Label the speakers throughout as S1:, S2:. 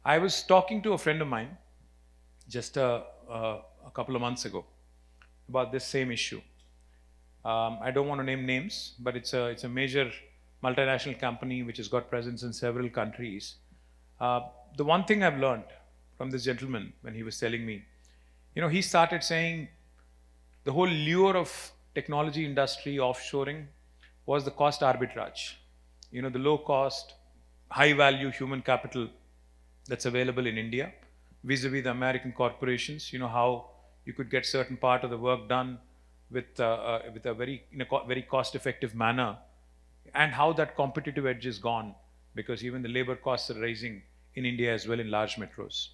S1: I was talking to a friend of mine just a couple of months ago about this same issue. I don't want to name names, but it's a major multinational company which has got presence in several countries. Uh, the one thing I've learned from this gentleman when he was telling me, he started saying the whole lure of technology industry offshoring was the cost arbitrage. The low cost, high value human capital that's available in India vis-a-vis the American corporations. How you could get certain part of the work done with a very very cost-effective manner, and how that competitive edge is gone because even the labor costs are rising in India as well in large metros.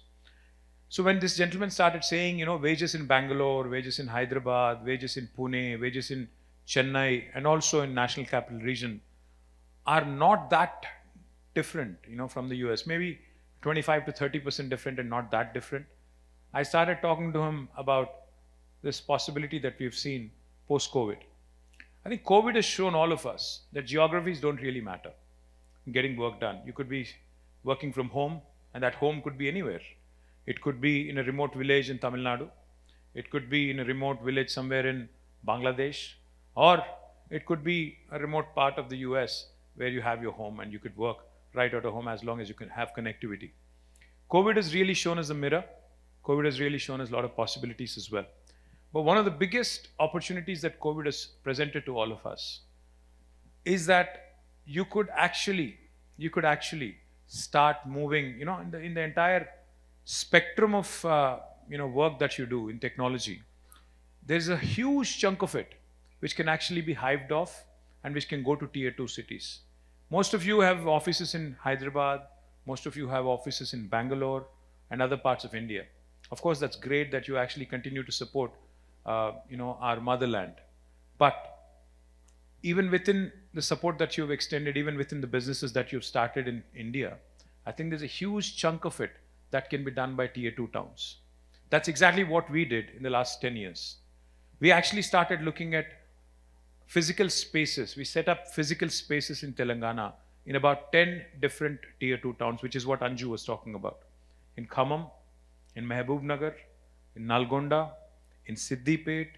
S1: So when this gentleman started saying, wages in Bangalore, wages in Hyderabad, wages in Pune, wages in Chennai, and also in National Capital Region are not that different, from the US. Maybe 25 to 30% different and not that different. I started talking to him about this possibility that we've seen post-COVID. I think COVID has shown all of us that geographies don't really matter in getting work done. You could be working from home, and that home could be anywhere. It could be in a remote village in Tamil Nadu. It could be in a remote village somewhere in Bangladesh. Or it could be a remote part of the US where you have your home and you could work right out of home as long as you can have connectivity. COVID has really shown us a mirror. COVID has really shown us a lot of possibilities as well. But one of the biggest opportunities that COVID has presented to all of us is that you could actually start moving, in the entire spectrum of work that you do in technology. There's a huge chunk of it which can actually be hived off and which can go to tier 2 cities. Most of you have offices in Hyderabad, most of you have offices in Bangalore and other parts of India. Of course, that's great that you actually continue to support our motherland. But even within the support that you've extended, even within the businesses that you've started in India, I think there's a huge chunk of it that can be done by tier 2 towns. That's exactly what we did in the last 10 years. We actually started looking at physical spaces. We set up physical spaces in Telangana in about 10 different tier 2 towns, which is what Anju was talking about. In Khammam, in Mehboob in Nalgonda, in Siddipet,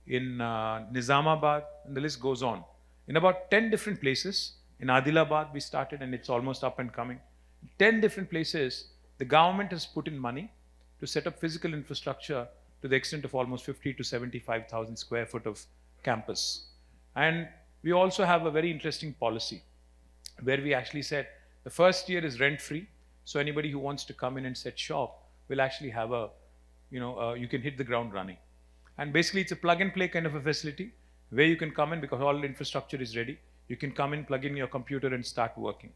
S1: in Nizamabad, and the list goes on. In about 10 different places, in Adilabad we started and it's almost up and coming. 10 different places, the government has put in money to set up physical infrastructure to the extent of almost 50 to 75,000 square foot of campus. And we also have a very interesting policy where we actually said the first year is rent free. So anybody who wants to come in and set shop will actually have you can hit the ground running. And basically it's a plug and play kind of a facility where you can come in because all the infrastructure is ready. You can come in, plug in your computer and start working.